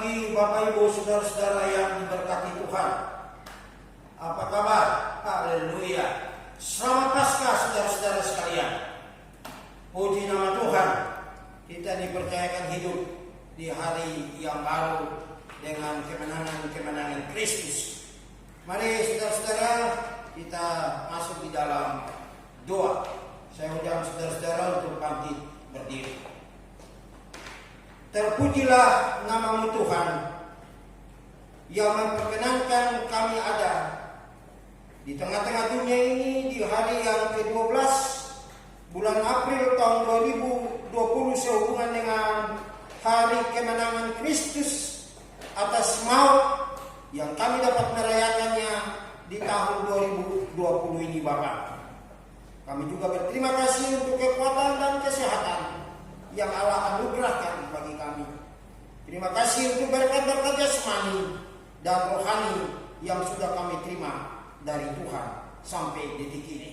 pagi Bapak Ibu saudara-saudara yang diberkati Tuhan. Apa kabar? Haleluya. Selamat Paskah saudara-saudara sekalian. Puji nama Tuhan. Kita dipercayakan hidup di hari yang baru dengan kemenangan-kemenangan Kristus. Mari saudara-saudara kita masuk di dalam doa. Saya undang saudara-saudara untuk bangkit berdiri. Terpujilah nama-Mu Tuhan yang memperkenankan kami ada di tengah-tengah dunia ini di hari yang ke-12 bulan April tahun 2020 sehubungan dengan hari kemenangan Kristus atas maut yang kami dapat merayakannya di tahun 2020 ini Bapak. Kami juga berterima kasih untuk kekuatan dan kesehatan yang Allah anugerahkan bagi kami. Terima kasih untuk berkat-berkat jasmani dan rohani yang sudah kami terima dari Tuhan sampai detik ini.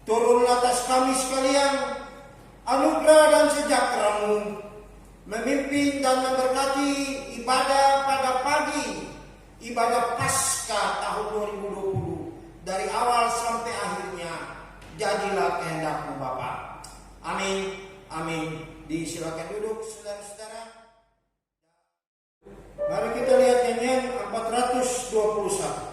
Turun atas kami sekalian anugerah dan sejahtera-Mu, memimpin dan memberkati ibadah pada pagi ibadah Paskah tahun 2020 dari awal sampai akhirnya. Jadilah kehendak-Mu Bapa. Amin, amin. Disilakan duduk saudara-saudara. Mari kita lihat nyanyian 421.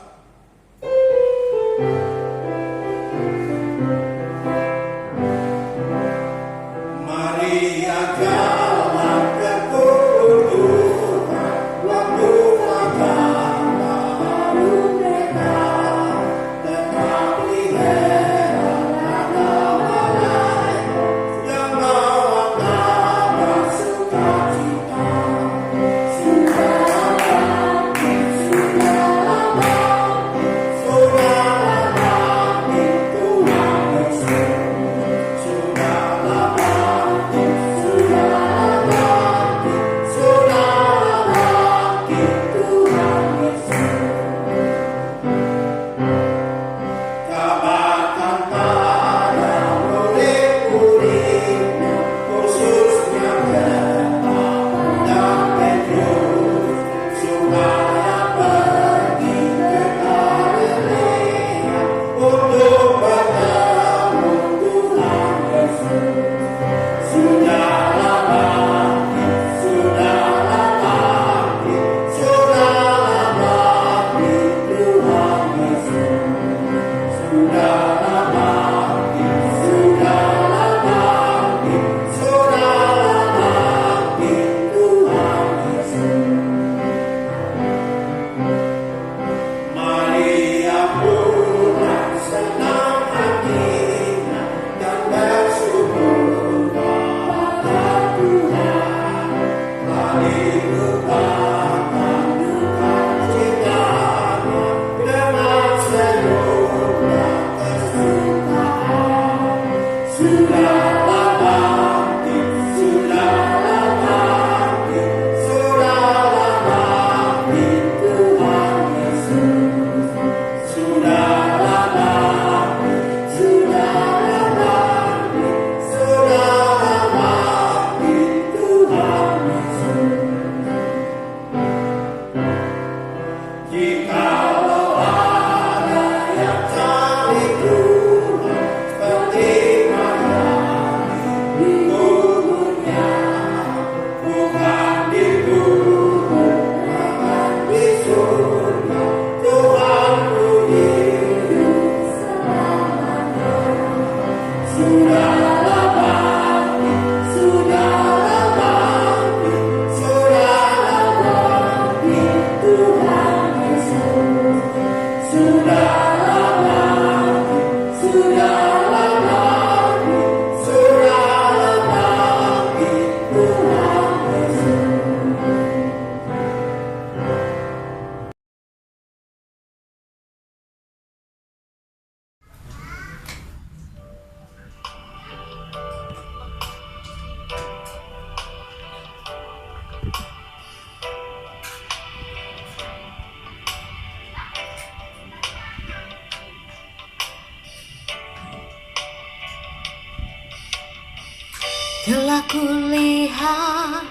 Telah kulihat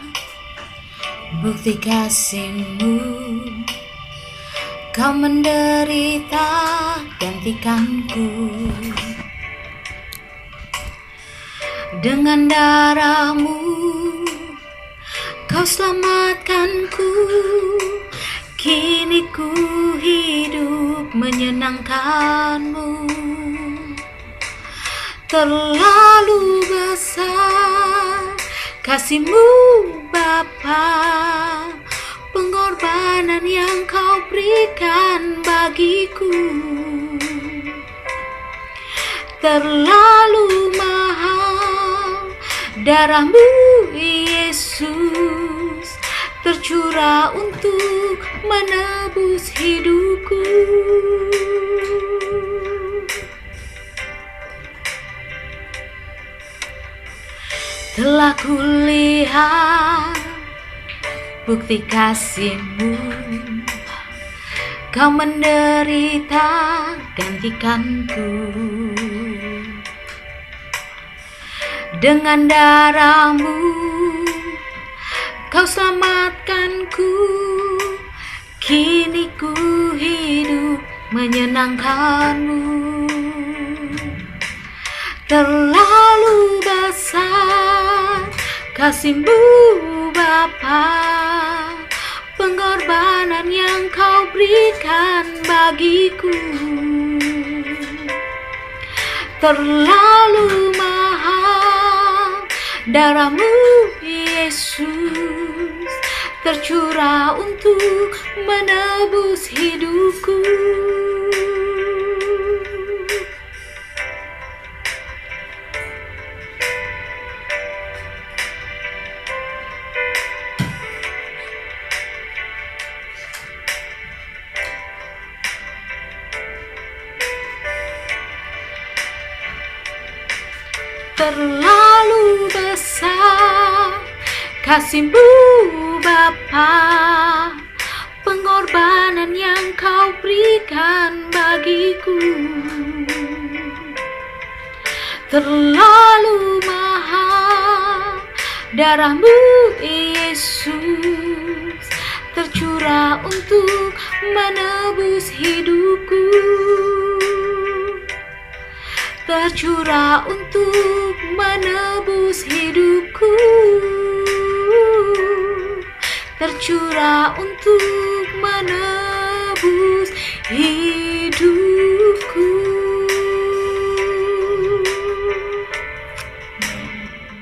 bukti kasih-Mu. Kau menderita gantikanku, dengan darah-Mu Kau selamatkanku. Kini ku hidup menyenangkan-Mu. Terlalu besar kasih-Mu Bapa, pengorbanan yang Kau berikan bagiku. Terlalu mahal darah-Mu Yesus, tercurah untuk menebus hidupku. Telah kulihat bukti kasih-Mu. Kau menderita gantikanku, dengan darah-Mu Kau selamatkanku. Kini ku hidup menyenangkan-Mu. Terlalu besar kasih-Mu Bapa, pengorbanan yang Kau berikan bagiku. Terlalu mahal darah-Mu Yesus, tercurah untuk menebus hidupku. Terlalu besar kasih-Mu Bapa, pengorbanan yang Kau berikan bagiku. Terlalu mahal darah-Mu Yesus, tercurah untuk menebus hidupku. Tercurah untuk menebus hidupku. Tercurah untuk menebus hidupku.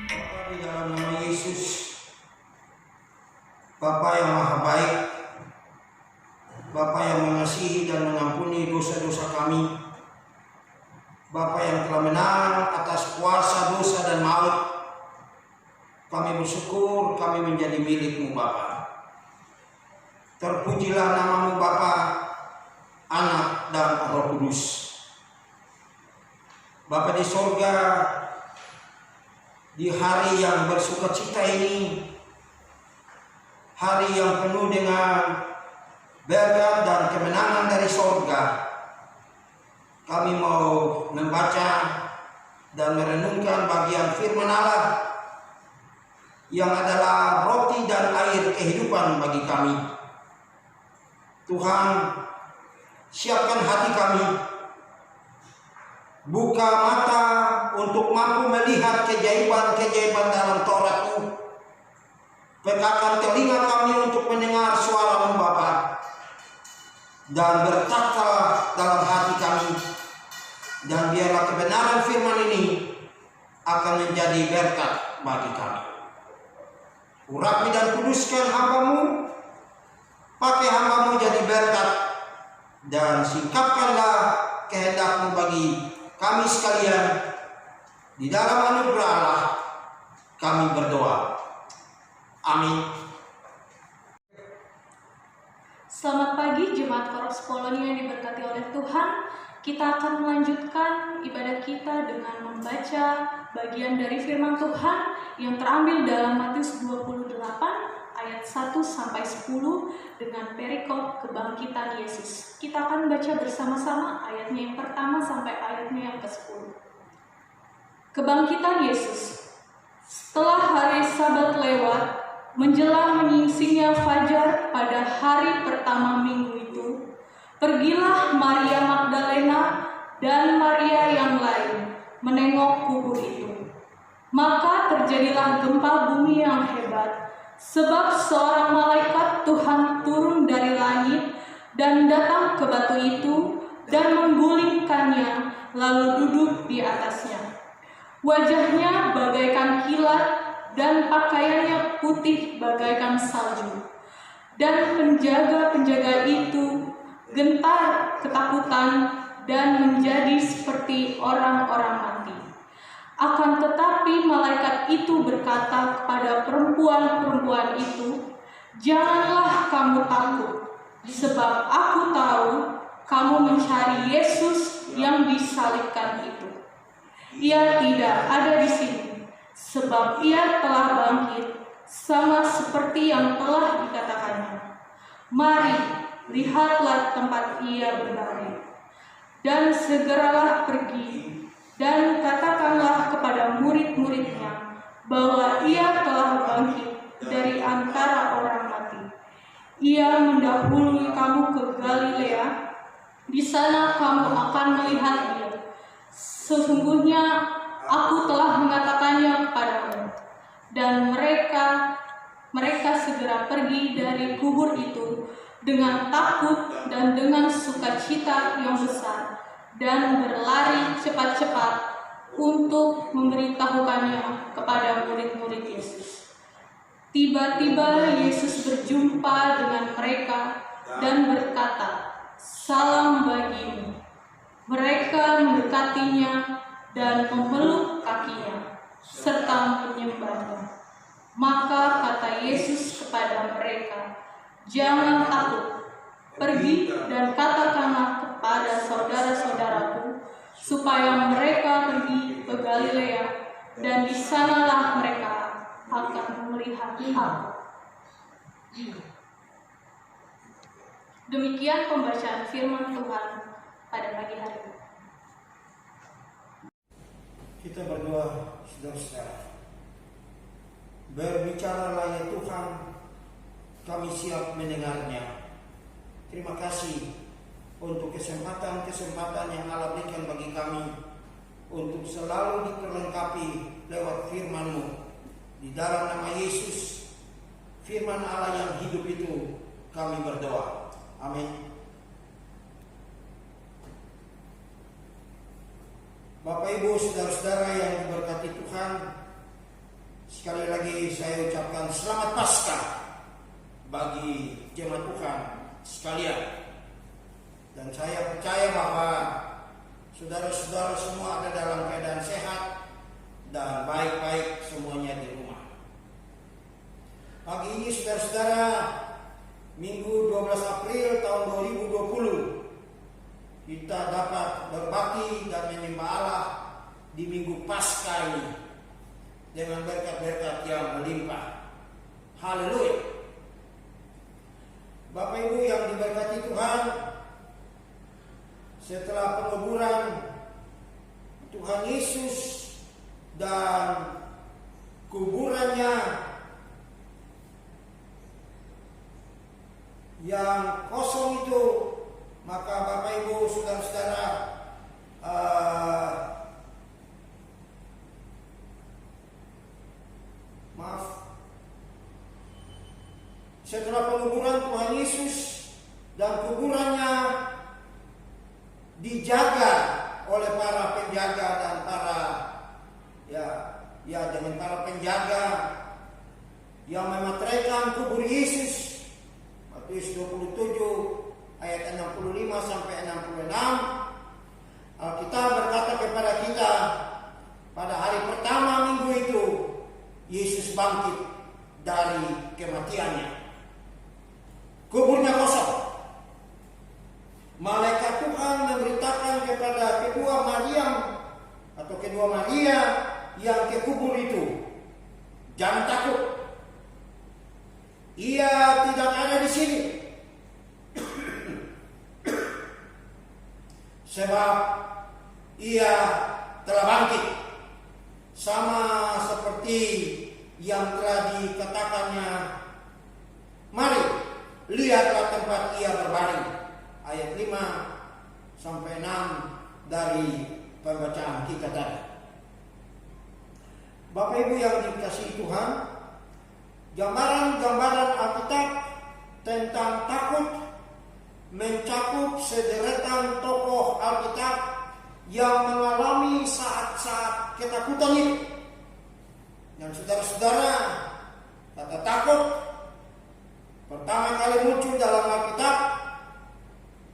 Bapa, di dalam nama Yesus, Bapa yang maha baik, Bapa yang mengasihi dan mengampuni dosa-dosa kami, Bapa yang telah menang atas kuasa dosa dan maut, kami bersyukur kami menjadi milik-Mu Bapa. Terpujilah nama-Mu Bapa, Anak dan Roh Kudus. Bapa di sorga, di hari yang bersukacita ini, hari yang penuh dengan berkat dan kemenangan dari sorga, kami mau membaca dan merenungkan bagian firman Allah yang adalah roti dan air kehidupan bagi kami. Tuhan, siapkan hati kami, buka mata untuk mampu melihat keajaiban-keajaiban dalam Taurat-Mu. Pekakan telinga kami untuk mendengar suara-Mu Bapa, dan berkata dalam hati kami, dan biarlah kebenaran firman ini akan menjadi berkat bagi kami. Urapi dan kuduskan hamba-Mu, pakai hamba-Mu jadi berkat, dan singkapkanlah kehendak-Mu bagi kami sekalian. Di dalam anugerah Allah kami berdoa. Amin. Selamat pagi Jemaat Koros Polonia yang diberkati oleh Tuhan. Kita akan melanjutkan ibadah kita dengan membaca bagian dari firman Tuhan yang terambil dalam Matius 28 ayat 1 sampai 10 dengan perikop kebangkitan Yesus. Kita akan baca bersama-sama ayatnya yang pertama sampai ayatnya yang ke-10. Kebangkitan Yesus. Setelah hari Sabat lewat, Menjelang menyingsingnya fajar pada hari pertama minggu itu, pergilah Maria Magdalena dan Maria yang lain menengok kubur itu. Maka terjadilah gempa bumi yang hebat, sebab seorang malaikat Tuhan turun dari langit dan datang ke batu itu dan menggulingkannya, lalu duduk di atasnya. Wajahnya bagaikan kilat dan pakaiannya putih bagaikan salju. Dan penjaga-penjaga itu gentar ketakutan dan menjadi seperti orang-orang mati. Akan tetapi malaikat itu berkata kepada perempuan-perempuan itu, "Janganlah kamu takut, sebab aku tahu kamu mencari Yesus yang disalibkan itu. Ia tidak ada di sini, sebab ia telah bangkit, sama seperti yang telah dikatakannya. Mari, lihatlah tempat ia berbaring. Dan segeralah pergi, dan katakanlah kepada murid-muridnya bahwa ia telah bangkit dari antara orang mati. Ia mendahului kamu ke Galilea, di sana kamu akan melihat dia. Sesungguhnya aku telah mengatakannya kepadamu." Dan mereka segera pergi dari kubur itu dengan takut dan dengan sukacita yang besar, dan berlari cepat-cepat untuk memberitahukannya kepada murid-murid Yesus. Tiba-tiba Yesus berjumpa dengan mereka dan berkata, "Salam bagimu." Mereka mendekatinya dan memeluk kakinya, serta menyembahnya. Maka kata Yesus kepada mereka, "Jangan takut. Pergi dan katakanlah kepada saudara-saudaraku, supaya mereka pergi ke Galilea, dan di sanalah mereka akan melihat aku." Demikian pembacaan firman Tuhan pada pagi hari ini. Kita berdoa, saudara-saudara. Berbicaralah ya Tuhan, kami siap mendengarnya. Terima kasih untuk kesempatan-kesempatan yang Allah berikan bagi kami untuk selalu diperlengkapi lewat firman-Mu. Di dalam nama Yesus, firman Allah yang hidup itu, kami berdoa. Amin. Bapak Ibu, saudara-saudara yang diberkati Tuhan, sekali lagi saya ucapkan selamat Paskah bagi jemaat Tuhan sekalian. Dan saya percaya bahwa saudara-saudara semua ada dalam keadaan sehat dan baik-baik semuanya di rumah. Pagi ini saudara-saudara, Minggu 12 April tahun 2020, kita dapat berbakti dan menyembah Allah di Minggu Paskah ini dengan berkat-berkat yang melimpah. Haleluya. Bapak Ibu yang diberkati Tuhan, setelah penguburan Tuhan Yesus dan kuburannya yang kosong itu, maka Bapak Ibu saudara-saudara, setelah penguburan Tuhan Yesus dan kuburannya dijaga oleh para penjaga dan para dengan para penjaga yang memateraikan kubur Yesus. Matius 27 ayat 65 sampai 66. Alkitab berkata kepada kita, pada hari pertama minggu itu Yesus bangkit dari kematiannya. Kuburnya kosong. Malaikat Tuhan memberitakan kepada kedua Maria yang ke kubur itu, "Jangan takut. Ia tidak ada di sini. Sebab ia telah bangkit, sama seperti yang telah dikatakannya, mari lihatlah tempat ia berbaring. Ayat 5 sampai 6 dari pembacaan kita tadi. Bapak Ibu yang dikasihi Tuhan, gambaran-gambaran Alkitab tentang takut mencakup sederetan tokoh Alkitab yang mengalami saat-saat ketakutan itu. Dan saudara-saudara, kata takut pertama kali muncul dalam Alkitab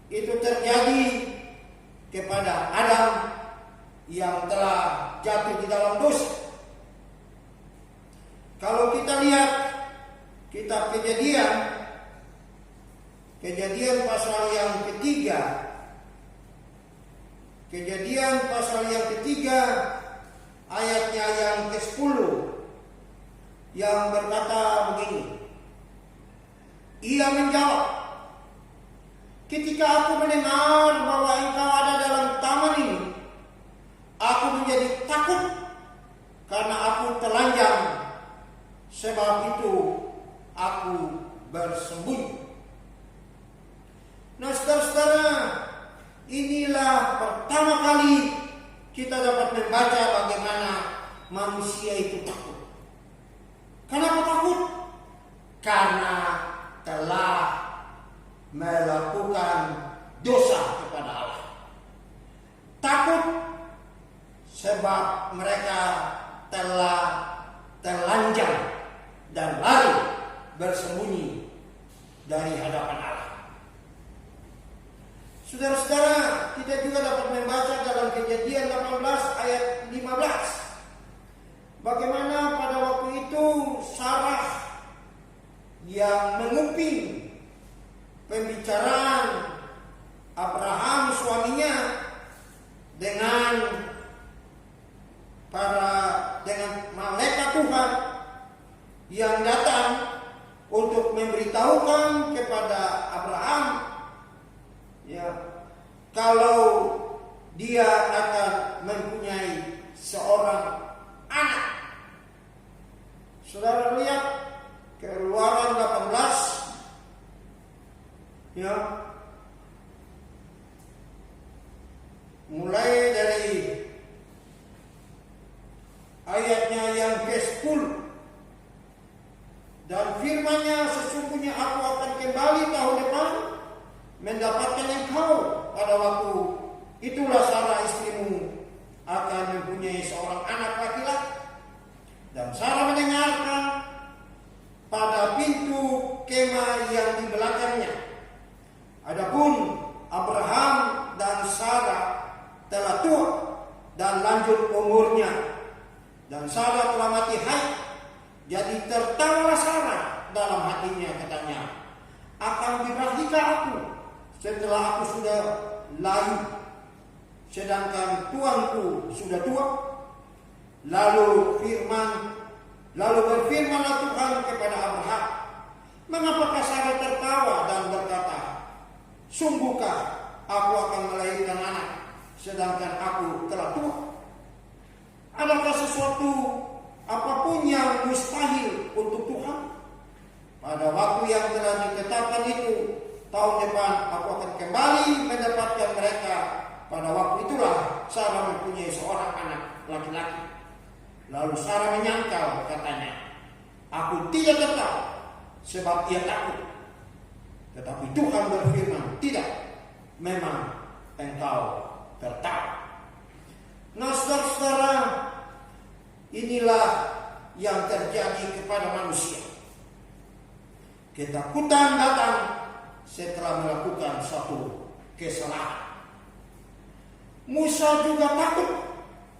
itu terjadi kepada Adam yang telah jatuh di dalam dosa. Kalau kita lihat kitab Kejadian pasal yang ketiga, Kejadian pasal yang ketiga ayatnya yang ke-10 yang berkata begini. Ia menjawab, ketika aku mendengar bahwa engkau ada dalam taman ini, aku menjadi takut karena aku telanjang, sebab itu aku bersembunyi. Nah, saudara-saudara, inilah pertama kali kita dapat membaca bagaimana manusia itu takut. Kenapa takut? Karena telah melakukan dosa kepada Allah. Takut sebab mereka telah telanjang dan lari bersembunyi dari hadapan Allah. Saudara-saudara, kita juga dapat membaca dalam Kejadian 18 ayat 15. Bagaimana pada waktu itu Sarah yang menguping pembicaraan Abraham suaminya dengan malaikat Tuhan yang datang untuk memberitahukan kepada Abraham, ya, kalau dia akan mempunyai seorang anak. Saudara lihat Keluaran 18, ya, mulai dari ayatnya yang ke-10. Dan firman-Nya, sesungguhnya aku akan kembali tahun depan mendapatkan engkau. Pada waktu itulah Sarah istrimu akan mempunyai seorang anak laki-laki. Dan Sarah mendengarkan pada pintu kemah yang di belakangnya. Adapun Abraham dan Sarah telah tua dan lanjut umurnya, dan Sarah telah mati haid. Jadi tertawalah Sarah dalam hatinya, katanya, akan dirahikah aku setelah aku sudah layu, sedangkan tuanku sudah tua? Lalu berfirmanlah Tuhan kepada Abraham, mengapakah Sarah tertawa dan berkata, sungguhkah aku akan melahirkan anak sedangkan aku telah tua? Adakah sesuatu apapun yang mustahil untuk Tuhan? Pada waktu yang telah ditetapkan itu, tahun depan aku akan kembali mendapatkan mereka. Pada waktu itulah Sarah mempunyai seorang anak laki-laki. Lalu Sarah menyangkal, katanya, aku tidak tertawa, sebab ia takut. Tetapi Tuhan berfirman, tidak, memang engkau tertawa. Nah, saudara-saudara, inilah yang terjadi kepada manusia. Ketakutan datang setelah melakukan satu kesalahan. Musa juga takut.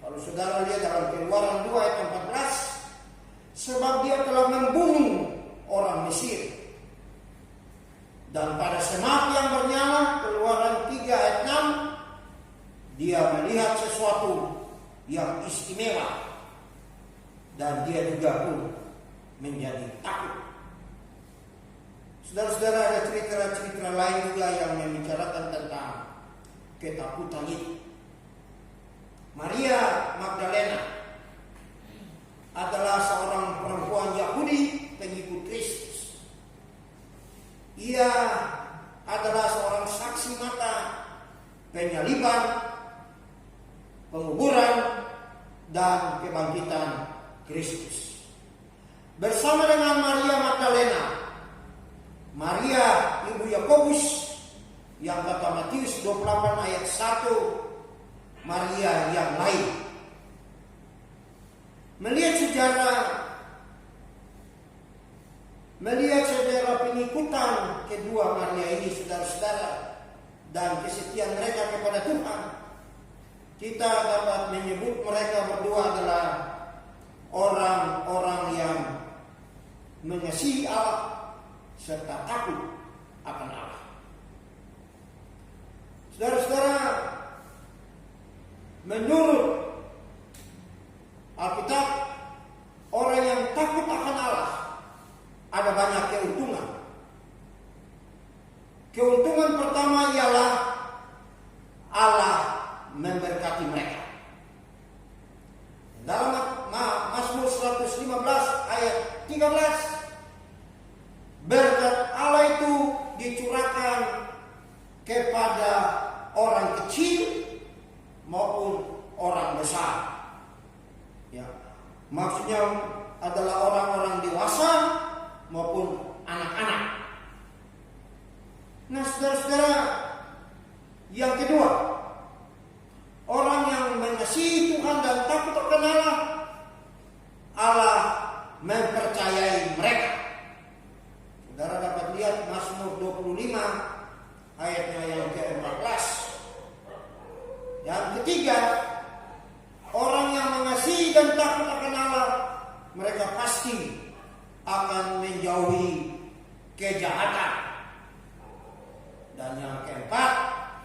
Kalau saudara lihat dalam Keluaran 2 ayat 14, sebab dia telah membunuh orang Mesir. Dan pada semak yang bernyala, Keluaran 3 ayat 6, dia melihat sesuatu yang istimewa. Dan dia juga pun menjadi takut. Saudara-saudara, ada cerita-cerita lain juga yang membicarakan tentang ketakutan itu. Maria Magdalena adalah seorang perempuan perempuan Yahudi pengikut Kristus. Ia adalah seorang saksi mata penyaliban, penguburan, dan kebangkitan Kristus. Bersama dengan Maria Magdalena, Maria ibu Yakobus, yang kata Matius 28 ayat 1, Maria yang lain. Melihat sejarah pengikutan kedua Maria ini, saudara-saudara, dan kesetiaan mereka kepada Tuhan, kita dapat menyebut mereka berdua adalah orang-orang yang mengasihi Allah serta takut akan Allah. Saudara-saudara, menurut Alkitab, orang yang takut akan Allah ada banyak keuntungan. Keuntungan pertama ialah Allah memberkati mereka. Dalam Mazmur 115 ayat 13, berkat Allah itu dicurahkan kepada orang kecil maupun orang besar. Ya, maksudnya adalah orang-orang dewasa maupun anak-anak. Nah, saudara-saudara, yang kedua, orang yang mengasihi Tuhan dan takut akan Allah, Allah mempercayai mereka. Saudara dapat lihat Mazmur 25 ayatnya yang ke-14. Yang ketiga, orang yang mengasihi dan takut akan Allah, mereka pasti akan menjauhi kejahatan. Dan yang keempat,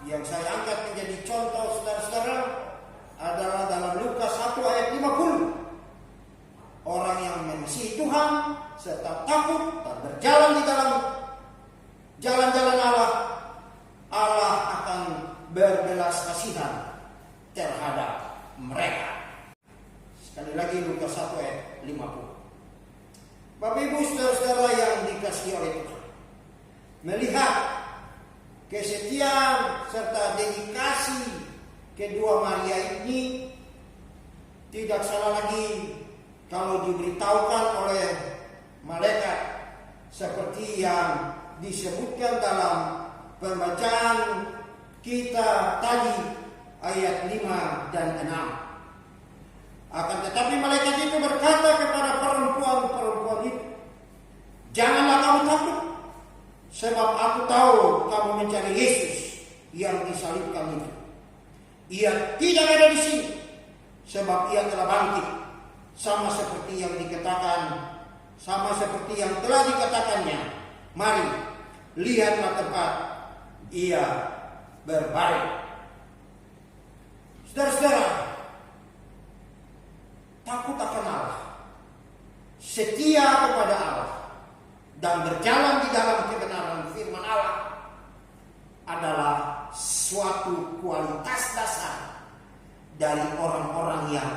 yang saya angkat menjadi contoh saudara-saudara, adalah dalam Lukas 1 ayat 50. Orang yang mengasihi Tuhan serta takut dan berjalan di dalam jalan-jalan Allah, Allah akan berbelas kasihan terhadap mereka. Sekali lagi Lukas 1 ayat 50. Bapak Ibu saudara-saudara yang dikasihi oleh Tuhan, melihat kesetiaan serta dedikasi kedua Maria ini, tidak salah lagi kalau diberitahukan oleh malaikat seperti yang disebutkan dalam pembacaan kita tadi ayat 5 dan 6. Akan tetapi malaikat itu berkata kepada perempuan-perempuan itu, "Janganlah kamu takut, sebab aku tahu kamu mencari Yesus yang disalibkan itu. Ia tidak ada di sini, sebab ia telah bangkit, sama seperti yang telah dikatakannya. Mari, lihatlah tempat ia berbaring." Saudara-saudara, takut akan Allah, setia kepada Allah, dan berjalan di dalam kebenaran firman Allah adalah suatu kualitas dasar dari orang-orang yang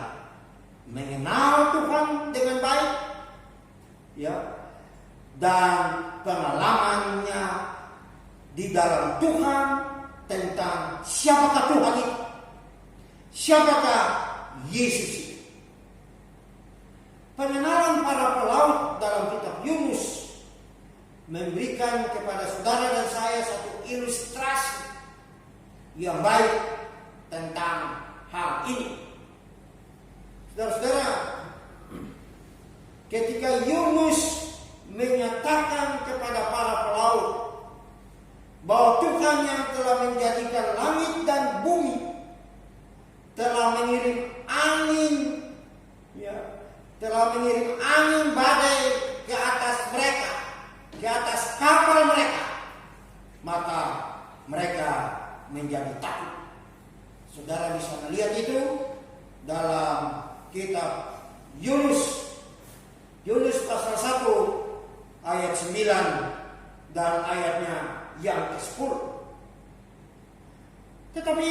mengenal Tuhan dengan baik, ya, dan pengalamannya di dalam Tuhan tentang siapakah Tuhan itu, siapakah Yesus itu. Pengenalan para pelaut dalam kitab Yunus memberikan kepada saudara dan saya satu ilustrasi yang baik tentang hal ini. Saudara-saudara, ketika Yunus menyatakan kepada para pelaut bahwa Tuhan yang telah menjadikan langit dan bumi, telah mengirim angin, ya, telah mengirim angin badai ke atas mereka, ke atas kapal mereka, maka mereka menjadi takut. Saudara bisa melihat itu dalam kitab Yunus pasal 1 ayat 9 dan ayatnya yang ke-10. Tetapi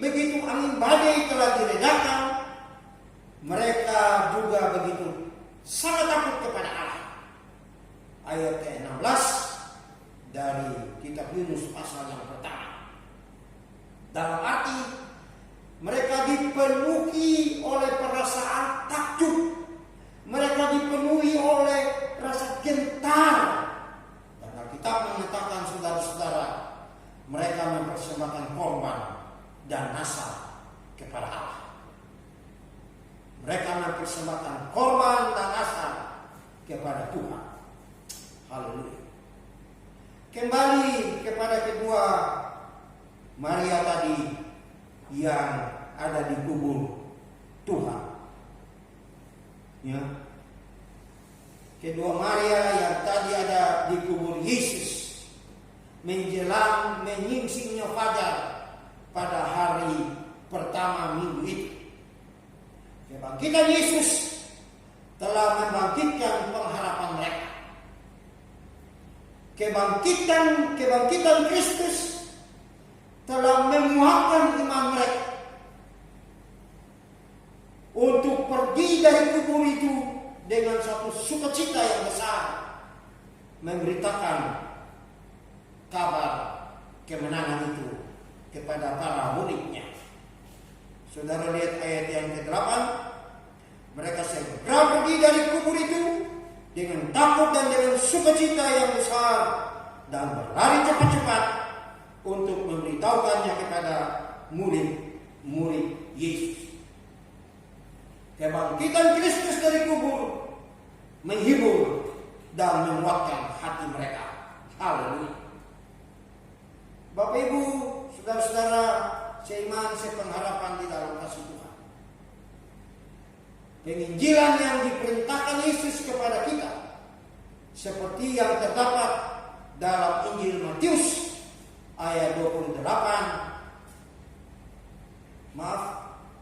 begitu angin badai telah diredakan, mereka juga begitu sangat takut kepada Allah. Ayat ke-16 dari kitab Yunus pasal yang pertama. Dalam arti mereka dipenuhi oleh perasaan takjub. Mereka dipenuhi oleh rasa gentar. Dan Alkitab mengatakan, saudara-saudara, mereka mempersembahkan korban dan nasar kepada Allah. Mereka mempersembahkan korban dan nasar kepada Tuhan. Haleluya. Kembali kepada kedua Maria tadi yang ada di kubur Tuhan. Ya. Kedua Maria yang tadi ada di kubur Yesus menjelang menyingsingnya fajar pada hari pertama minggu itu. Kebangkitan Yesus telah membangkitkan pengharapan mereka. Kebangkitan Kristus telah menguatkan iman mereka untuk pergi dari kubur itu dengan satu sukacita yang besar, memberitakan kabar kemenangan itu kepada para muridnya. Saudara lihat ayat yang ke-8, mereka segera pergi dari kubur itu dengan takut dan dengan sukacita yang besar dan berlari cepat-cepat untuk memberitahukannya kepada murid-murid Yesus. Kebangkitan Kristus dari kubur menghibur dan menguatkan hati mereka. Haleluya. Bapak Ibu, saudara-saudara seiman, sepengharapan di dalam kasih Tuhan. Penginjilan yang diperintahkan Yesus kepada kita seperti yang terdapat dalam Injil Matius ayat 28.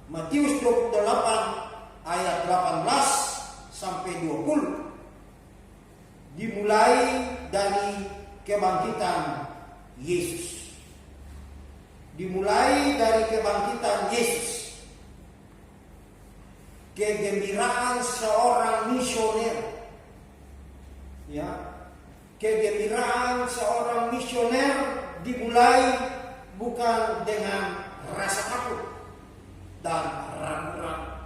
Matius 28 ayat 18 sampai 20. Dimulai dari kebangkitan Yesus. Dimulai dari kebangkitan Yesus. Kegembiraan seorang misioner. Ya. Kegembiraan seorang misioner dimulai bukan dengan rasa takut dan ragu-ragu.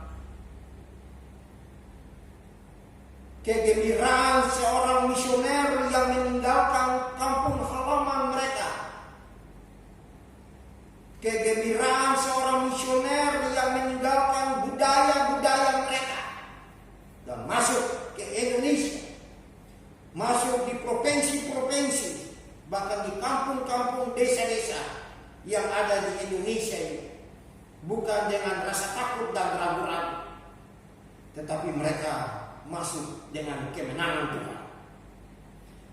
Kegembiraan seorang misioner yang meninggalkan kampung halaman mereka. Kegembiraan seorang misioner yang meninggalkan budaya-budaya mereka dan masuk ke Indonesia, masuk di provinsi-provinsi, bahkan di kampung-kampung, desa-desa yang ada di Indonesia ini, bukan dengan rasa takut dan ragu-ragu, tetapi mereka masuk dengan kemenangan Tuhan.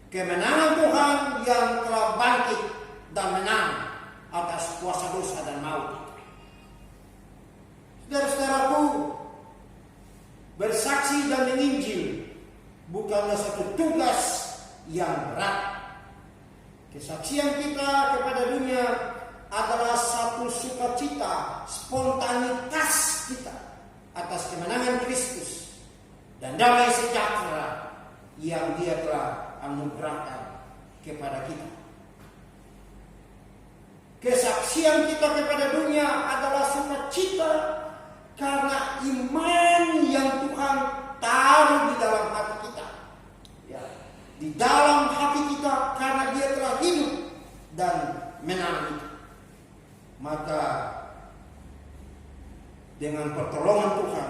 Kemenangan Tuhan yang telah bangkit dan menang atas kuasa dosa dan maut. Saudara-saudaraku, bersaksi dan menginjil bukanlah satu tugas yang berat. Kesaksian kita kepada dunia adalah satu sukacita, spontanitas kita atas kemenangan Kristus dan damai sejahtera yang Dia telah anugerahkan kepada kita. Kesaksian kita kepada dunia adalah sukacita karena iman yang Tuhan taruh di dalam hati kita. Ya, di dalam hati kita karena Dia telah hidup dan menang itu. Maka dengan pertolongan Tuhan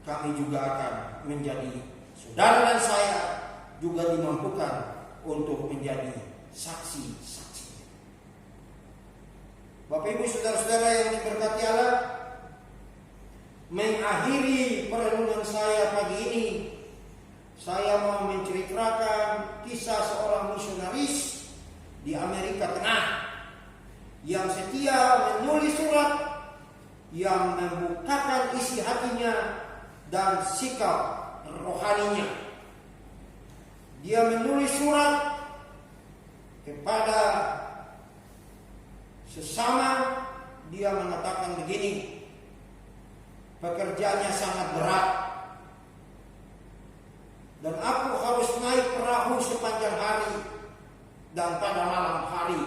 kami juga akan menjadi, saudara dan saya juga dimampukan untuk menjadi saksi-saksi. Bapak Ibu saudara-saudara yang diberkati Allah, mengakhiri perenungan saya pagi ini, saya mau menceritakan kisah seorang misionaris di Amerika Tengah yang setia menulis surat yang membukakan isi hatinya dan sikap rohaninya. Dia menulis surat kepada sesama, dia mengatakan begini, pekerjaannya sangat berat, Dan aku harus naik perahu sepanjang hari. Dan pada malam hari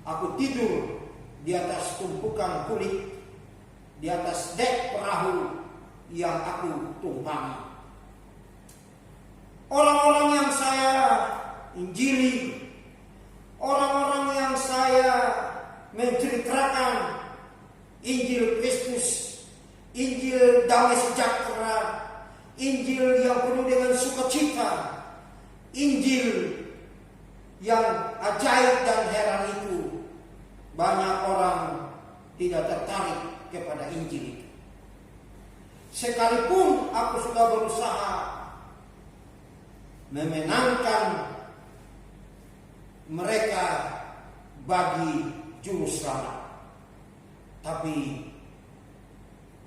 aku tidur di atas tumpukan kulit, di atas dek perahu yang aku tumpangi. Orang-orang yang saya injili, orang-orang yang saya menceritakan Injil Kristus, Injil damai sejahtera, Injil yang penuh dengan sukacita, Injil yang ajaib dan heran itu, banyak orang tidak tertarik kepada Injil itu. Sekalipun aku sudah berusaha memenangkan mereka bagi juru selamat, tapi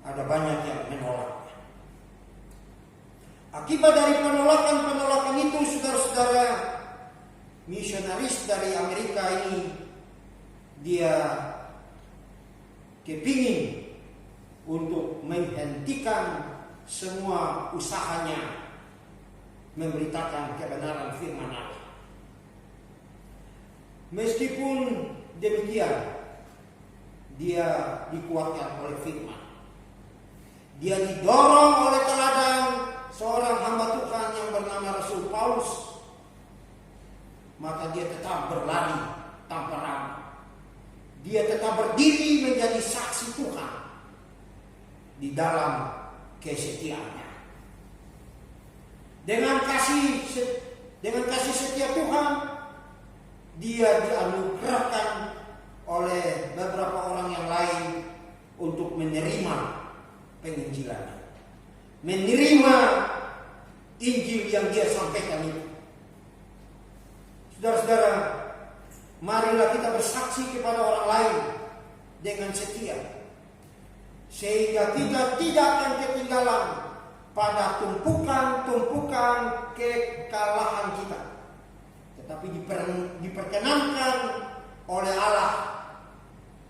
ada banyak yang menolak. Akibat dari penolakan-penolakan itu, saudara-saudara, misionaris dari Amerika ini, dia kepingin untuk menghentikan semua usahanya memberitakan kebenaran firman Allah. Meskipun demikian, dia dikuatkan oleh firman. Dia didorong oleh teladan seorang hamba Tuhan yang bernama Rasul Paulus. Maka dia tetap berlari tanpa ragu. Dia tetap berdiri menjadi saksi Tuhan di dalam kesetiaannya. Dengan kasih setia Tuhan, dia dianugerahkan oleh beberapa orang yang lain untuk menerima penginjilan, menerima Injil yang dia sampaikan itu. Saudara-saudara, marilah kita bersaksi kepada orang lain dengan setia, sehingga kita tidak akan ketinggalan pada tumpukan-tumpukan kekalahan kita, tetapi diperkenankan oleh Allah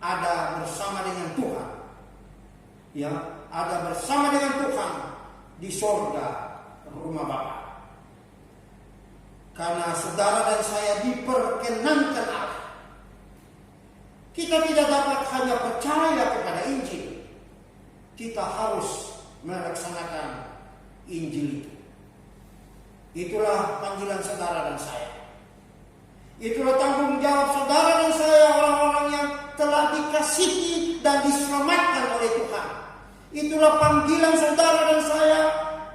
ada bersama dengan Tuhan, ya, ada bersama dengan Tuhan di sorga rumah Bapa. Karena saudara dan saya diperkenankan Allah, kita tidak dapat hanya percaya kepada Injil, kita harus melaksanakan Injil itu. Itulah panggilan saudara dan saya. Itulah tanggung jawab saudara dan saya, orang-orang yang telah dikasihi dan diselamatkan oleh Tuhan. Itulah panggilan saudara dan saya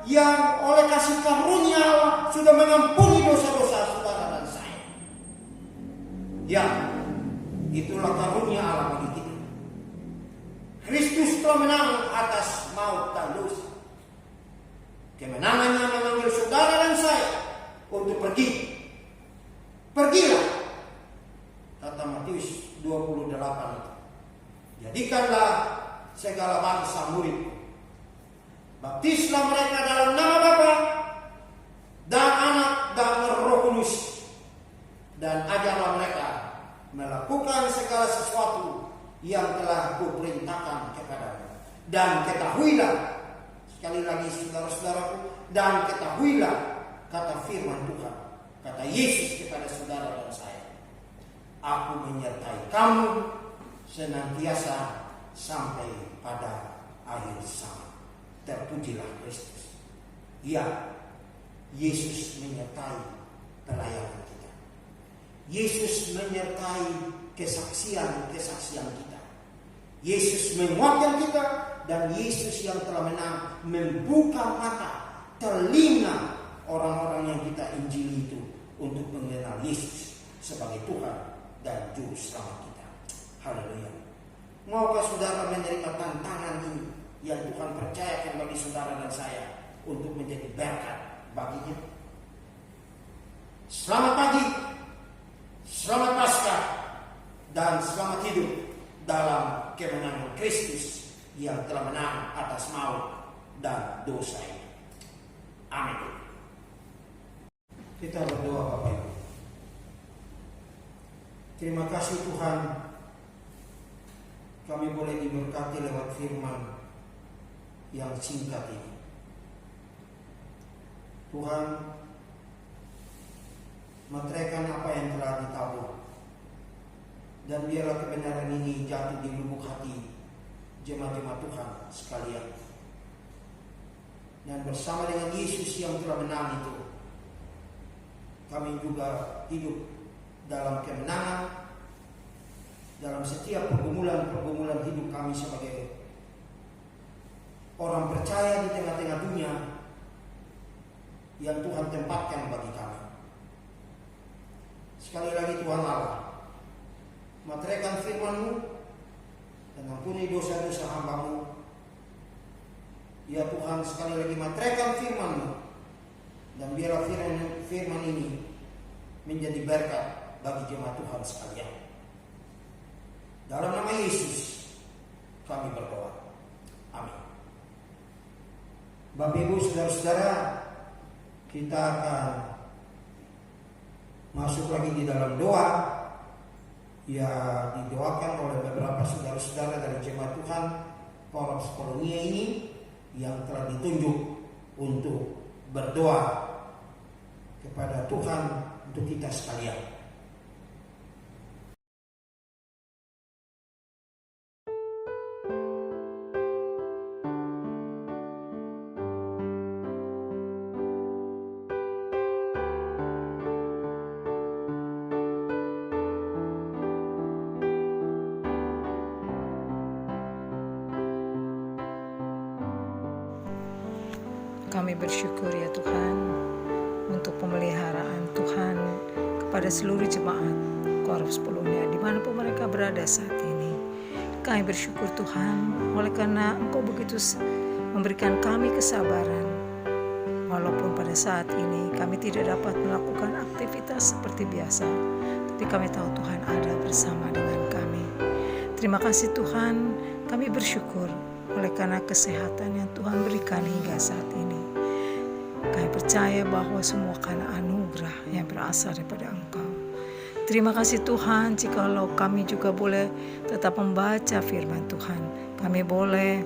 yang oleh kasih karunia Allah sudah mengampuni dosa-dosa saudara dan saya. Ya, itulah karunia Allah bagi kita. Kristus telah menang atas maut dan dosa. Kemenangannya memanggil saudara dan saya untuk pergi. Pergilah, kata Matius 28 itu. Jadikanlah segala bangsa murid. Baptislah mereka dalam nama Bapa dan Anak dan Roh Kudus, dan ajarlah mereka melakukan segala sesuatu yang telah kuperintahkan kepadamu. Dan ketahuilah, sekali lagi saudara-saudaraku, dan ketahuilah, kata firman Tuhan, kata Yesus kepada saudara dan saya, aku menyertai kamu senantiasa sampai pada akhir zaman. Terpujilah Kristus. Ya, Yesus menyertai pelayanan kita. Yesus menyertai kesaksian-kesaksian kita. Yesus menguatkan kita, dan Yesus yang telah menang membuka mata, telinga orang-orang yang kita injili itu untuk mengenal Yesus sebagai Tuhan dan Juru Selamat kita. Haleluya. Maukah saudara menerima tantangan ini yang Tuhan percayakan bagi saudara dan saya untuk menjadi berkat baginya? Selamat pagi, selamat Paskah, dan selamat hidup dalam kemenangan Kristus yang telah menang atas maut dan dosa ini. Amin. Kita berdoa Bapak Ibu. Terima kasih Tuhan, kami boleh diberkati lewat firman yang singkat ini. Tuhan, meteraikan apa yang telah ditabur, dan biarlah kebenaran ini jatuh di lubuk hati jemaat-jemaat Tuhan sekalian. Dan bersama dengan Yesus yang telah menang itu, kami juga hidup dalam kemenangan dalam setiap pergumulan-pergumulan hidup kami sebagai orang percaya di tengah-tengah dunia yang Tuhan tempatkan bagi kami. Sekali lagi Tuhan Allah, meteraikan firman-Mu dan ampuni dosa-dosa hamba-Mu. Ya Tuhan, sekali lagi meteraikan firman-Mu, dan biarlah firman ini menjadi berkat bagi jemaat Tuhan sekalian. Dalam nama Yesus kami berdoa. Amin. Bapak Ibu saudara-saudara, kita akan masuk lagi di dalam doa yang didoakan oleh beberapa saudara-saudara dari jemaat Tuhan Korps Polonia ini yang telah ditunjuk untuk berdoa kepada Tuhan untuk kita sekalian. Kami bersyukur ya Tuhan untuk pemeliharaan Tuhan kepada seluruh jemaat Korps Polonia dimanapun mereka berada saat ini. Kami bersyukur Tuhan oleh karena Engkau begitu memberikan kami kesabaran. Walaupun pada saat ini kami tidak dapat melakukan aktivitas seperti biasa, tapi kami tahu Tuhan ada bersama dengan kami. Terima kasih Tuhan, kami bersyukur oleh karena kesehatan yang Tuhan berikan hingga saat ini. Kami percaya bahwa semua karena anugerah yang berasal daripada Engkau. Terima kasih Tuhan, jikalau kami juga boleh tetap membaca firman Tuhan. Kami boleh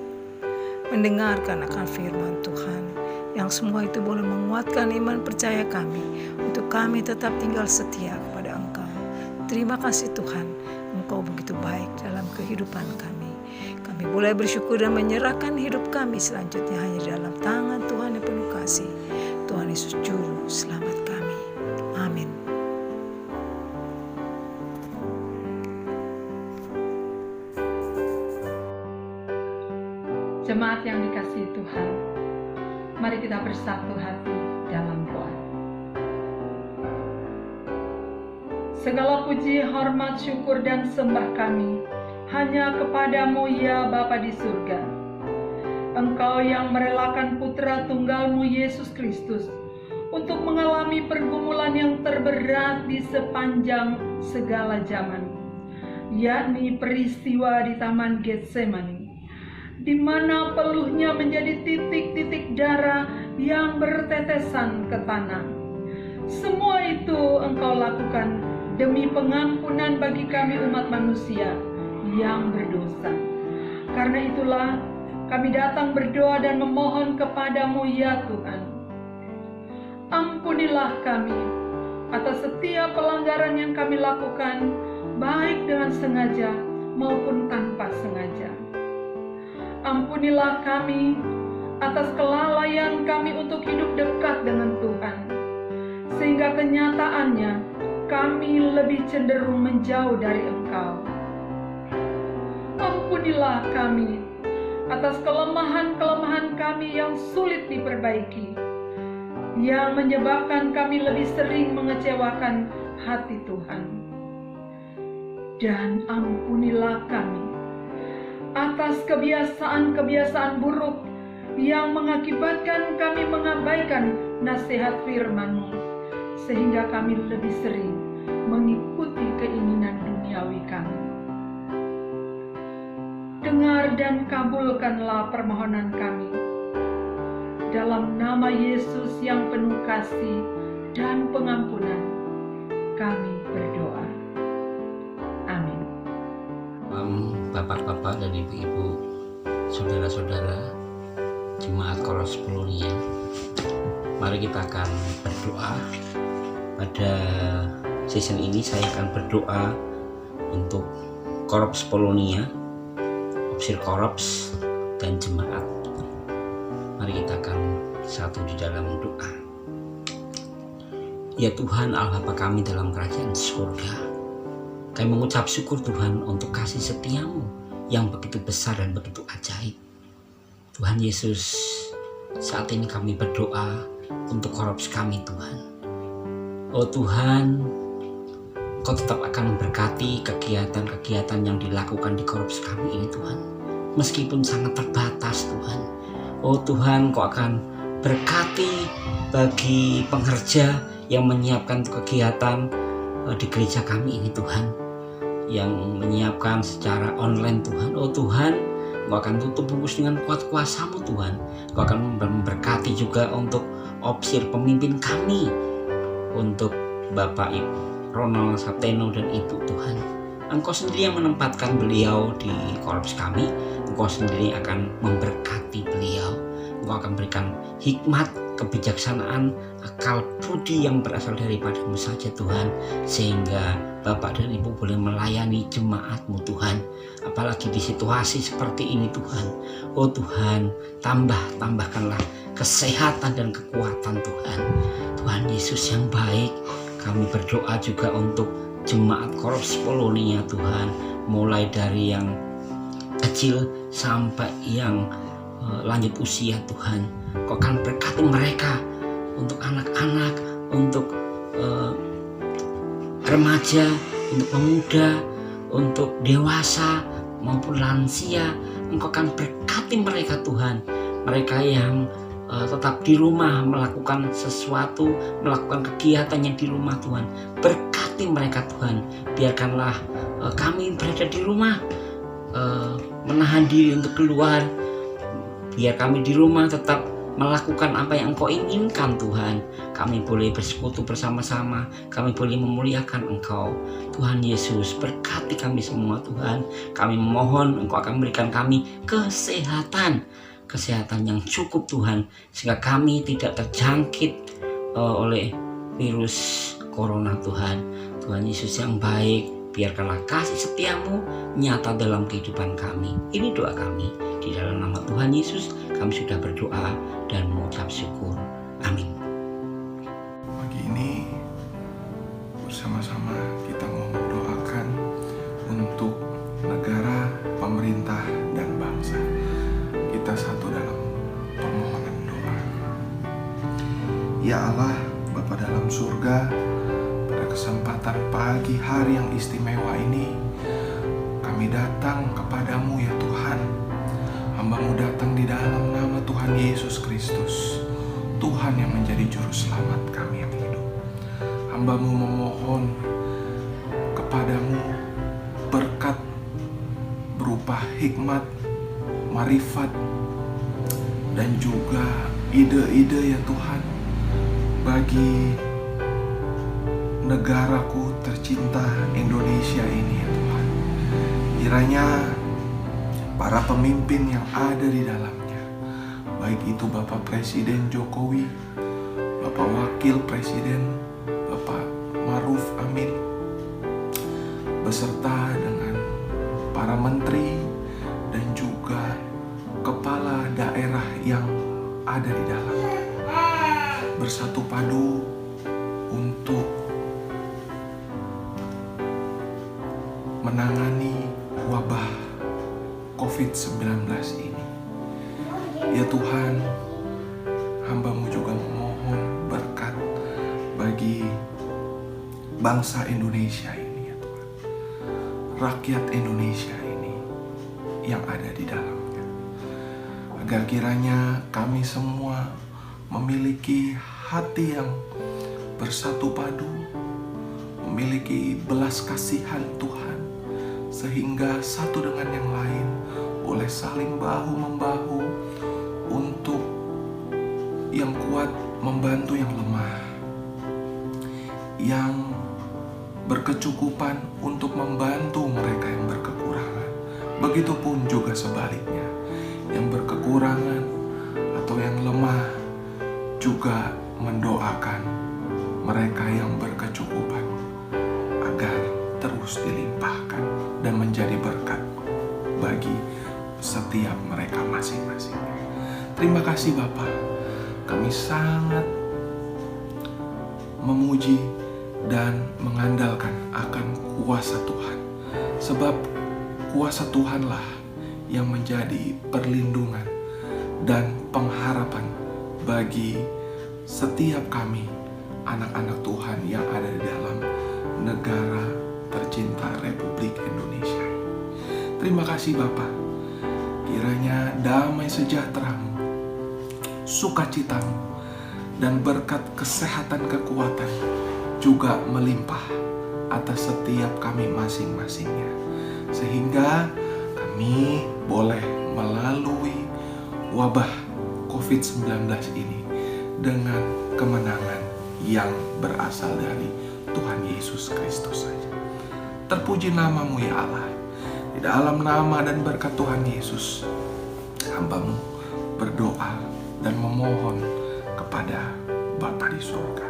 mendengarkan akan firman Tuhan. Yang semua itu boleh menguatkan iman percaya kami untuk kami tetap tinggal setia kepada Engkau. Terima kasih Tuhan, Engkau begitu baik dalam kehidupan kami. Kami boleh bersyukur dan menyerahkan hidup kami selanjutnya hanya dalam tangan Tuhan yang penuh kasih. Tuhan Yesus Juru Selamat kami. Amin. Jemaat yang dikasihi Tuhan, mari kita bersatu hati dalam doa. Segala puji, hormat, syukur, dan sembah kami hanya kepadamu ya Bapa di surga. Engkau yang merelakan putra tunggalmu Yesus Kristus untuk mengalami pergumulan yang terberat di sepanjang segala zaman, yakni peristiwa di Taman Getsemani, di mana peluhnya menjadi titik-titik darah yang bertetesan ke tanah. Semua itu Engkau lakukan demi pengampunan bagi kami umat manusia yang berdosa. Karena itulah kami datang berdoa dan memohon kepadamu ya Tuhan. Ampunilah kami atas setiap pelanggaran yang kami lakukan, baik dengan sengaja maupun tanpa sengaja. Ampunilah kami atas kelalaian kami untuk hidup dekat dengan Tuhan, sehingga kenyataannya kami lebih cenderung menjauh dari Engkau. Ampunilah kami atas kelemahan-kelemahan kami yang sulit diperbaiki, yang menyebabkan kami lebih sering mengecewakan hati Tuhan. Dan ampunilah kami atas kebiasaan-kebiasaan buruk yang mengakibatkan kami mengabaikan nasihat firman-Mu, sehingga kami lebih sering mengikuti keinginan duniawi kami. Dengar dan kabulkanlah permohonan kami. Dalam nama Yesus yang penuh kasih dan pengampunan, kami berdoa. Amin. Bapak-bapak dan ibu-ibu, saudara-saudara, Jemaat Korps Polonia, Mari kita akan berdoa. Pada season ini saya akan berdoa untuk Korps Polonia, Opsir Korps, dan jemaat. Mari kita akan satu di dalam doa. Ya Tuhan Allah Bapa kami dalam kerajaan surga, kami mengucap syukur Tuhan untuk kasih setiamu yang begitu besar dan begitu ajaib. Tuhan Yesus, saat ini kami berdoa untuk korps kami Tuhan. Oh Tuhan, Kau tetap akan memberkati kegiatan-kegiatan yang dilakukan di korps kami ini Tuhan. Meskipun sangat terbatas Tuhan. Oh Tuhan, Kau akan berkati bagi pengerja yang menyiapkan kegiatan di gereja kami ini Tuhan. Yang menyiapkan secara online Tuhan. Oh Tuhan, Kau akan tutup bungkus dengan kuat kuasa-Mu Tuhan. Kau akan memberkati juga untuk opsir pemimpin kami, untuk Bapak Ibu Ronald Sapteno dan Ibu Tuhan. Engkau sendiri yang menempatkan beliau di korps kami. Engkau sendiri akan memberkati beliau. Engkau akan berikan hikmat, kebijaksanaan, akal budi yang berasal daripada-Mu saja Tuhan, sehingga Bapak dan Ibu boleh melayani jemaat-Mu Tuhan. Apalagi di situasi seperti ini Tuhan. Oh Tuhan, tambahkanlah kesehatan dan kekuatan Tuhan. Tuhan Yesus yang baik, kami berdoa juga untuk jemaat Korps Polonia Tuhan, mulai dari yang kecil sampai yang lanjut usia Tuhan. Kau akan berkati mereka, untuk anak-anak, untuk remaja, untuk pemuda, untuk dewasa maupun lansia. Engkau akan berkati mereka Tuhan. Mereka yang tetap di rumah melakukan sesuatu, melakukan kegiatannya di rumah Tuhan. Berkati mereka Tuhan. Biarkanlah kami berada di rumah, menahan diri untuk keluar. Biar kami di rumah tetap melakukan apa yang Engkau inginkan Tuhan. Kami boleh bersekutu bersama-sama, kami boleh memuliakan Engkau. Tuhan Yesus, berkati kami semua Tuhan. Kami memohon Engkau akan memberikan kami kesehatan yang cukup Tuhan, sehingga kami tidak terjangkit oleh virus corona Tuhan. Tuhan Yesus yang baik, biarkanlah kasih setiamu nyata dalam kehidupan kami. Ini doa kami. Di dalam nama Tuhan Yesus kami sudah berdoa dan mengucap syukur. Amin. Pagi ini bersama-sama kita mau mendoakan untuk negara, pemerintah, dan bangsa. Kita satu dalam permohonan doa. Ya Allah, Bapa dalam surga, pada kesempatan pagi hari yang istimewa ini, kami datang kepadamu ya Tuhan. Hamba-Mu datang di dalam nama Tuhan Yesus Kristus, Tuhan yang menjadi juru selamat kami yang hidup. Hamba-Mu memohon kepadamu berkat berupa hikmat, marifat, dan juga ide-ide ya Tuhan bagi negaraku tercinta Indonesia ini ya Tuhan. Kiranya para pemimpin yang ada di dalamnya, baik itu Bapak Presiden Jokowi, Bapak Wakil Presiden Bapak Maruf Amin, beserta dengan para menteri dan juga kepala daerah yang ada di dalamnya, bersatu padu untuk menangani wabah COVID-19 ini. Ya Tuhan, hamba-Mu juga memohon berkat bagi bangsa Indonesia ini ya Tuhan. Rakyat Indonesia ini yang ada di dalamnya. Agar kiranya kami semua memiliki hati yang bersatu padu, memiliki belas kasihan Tuhan, sehingga satu dengan yang lain boleh saling bahu-membahu untuk yang kuat membantu yang lemah, yang berkecukupan untuk membantu mereka yang berkekurangan. Begitupun juga sebaliknya, yang berkekurangan atau yang lemah juga mendoakan mereka yang berkecukupan agar terus dilimpahkan dan menjadi berkat bagi setiap mereka masing-masing. Terima kasih Bapa, kami sangat memuji dan mengandalkan akan kuasa Tuhan, sebab kuasa Tuhanlah yang menjadi perlindungan dan pengharapan bagi setiap kami anak-anak Tuhan yang ada di dalam negara tercinta Republik Indonesia. Terima kasih Bapa, kiranya damai sejahtera-Mu, sukacita-Mu, dan berkat kesehatan kekuatan juga melimpah atas setiap kami masing-masingnya, sehingga kami boleh melalui wabah COVID-19 ini dengan kemenangan yang berasal dari Tuhan Yesus Kristus saja. Terpuji nama-Mu ya Allah. Di dalam nama dan berkat Tuhan Yesus, hamba-Mu berdoa dan memohon kepada Bapa di surga.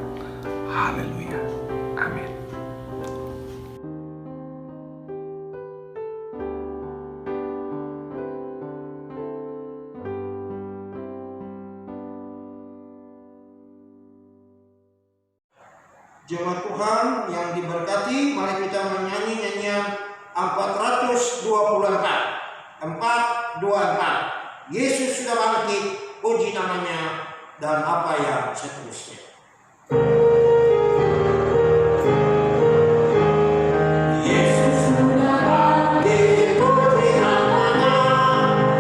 Haleluya. Amin. Jemaat Tuhan yang diberkati, mari kita menyanyi nyanyian 424. 424. Yesus sudah bangkit, puji namanya, dan apa yang seterusnya. Yesus sudah bangkit, puji namanya,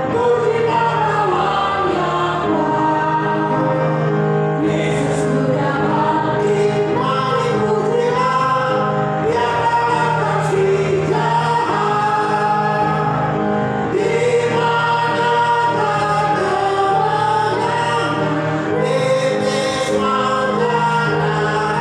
puji pahlawan yang kuat. Yesus sudah bangkit, mari pujilah, Dia kalahkan si jahat. Di mana kemenangan, iblis mengkhianati.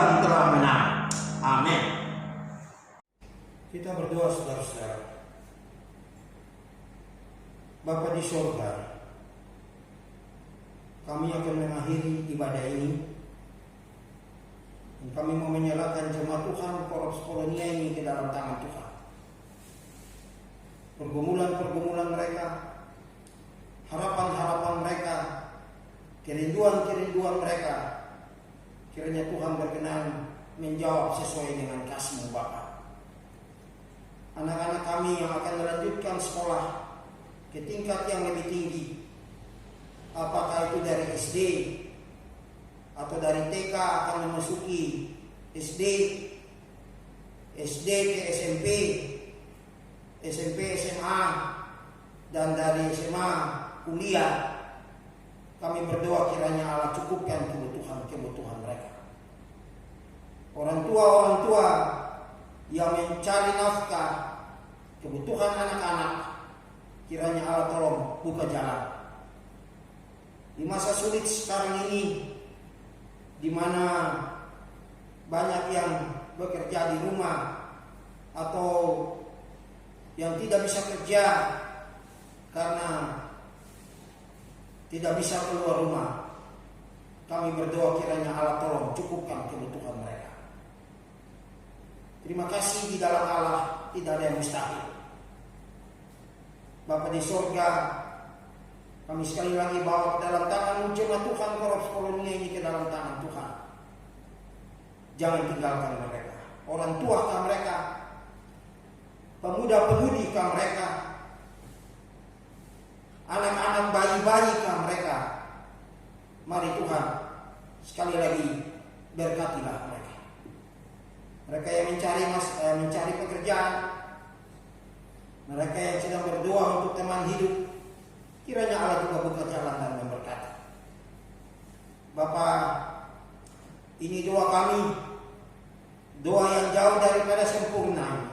yang telah menang. Amin. Kita berdoa saudara-saudara. Bapa di surga, kami akan mengakhiri ibadah ini. Dan kami mau menyerahkan jemaat Tuhan Korps Polonia ini ke dalam tangan Tuhan. Pergumulan-pergumulan mereka, harapan-harapan mereka, kerinduan-kerinduan mereka, kiranya Tuhan berkenan menjawab sesuai dengan kasih-Mu Bapa. Anak-anak kami yang akan melanjutkan sekolah ke tingkat yang lebih tinggi, apakah itu dari SD atau dari TK akan memasuki SD ke SMP, SMP SMA, dan dari SMA kuliah, kami berdoa kiranya Allah cukupkan kebutuhan mereka. Orang tua yang mencari nafkah kebutuhan anak-anak, kiranya Allah tolong buka jalan. Di masa sulit sekarang ini, di mana banyak yang bekerja di rumah atau yang tidak bisa kerja karena tidak bisa keluar rumah, kami berdoa kiranya Allah tolong cukupkan kebutuhan mereka. Terima kasih, di dalam Allah tidak ada yang mustahil. Bapa di surga, kami sekali lagi bawa ke dalam tangan jemaat Tuhan Korps Polonia ini ke dalam tangan Tuhan. Jangan tinggalkan mereka. Orang tua mereka, pemuda-pemudi mereka, anak-anak bayi-bayi mereka. Mari Tuhan, sekali lagi berkatilah mereka. Mereka yang mencari pekerjaan, mereka yang sedang berdoa untuk teman hidup, kiranya Allah juga buka jalan dan memberkati. Bapa, ini doa kami, doa yang jauh daripada sempurna.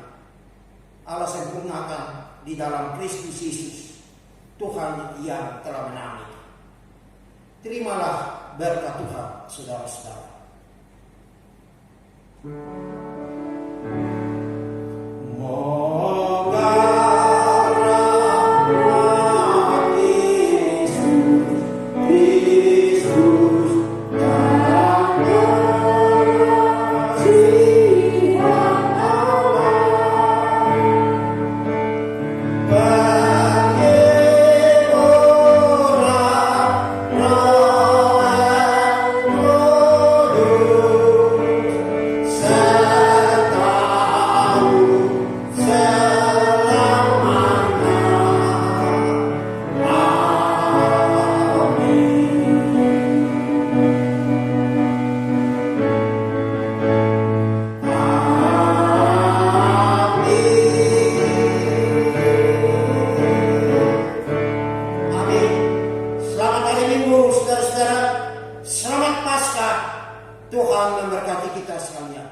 Allah sempurnakan di dalam Kristus Yesus, Tuhan yang telah menang. Terimalah berkat Tuhan, saudara-saudara. Saudara-saudara, selamat Paskah. Tuhan memberkati kita sekalian.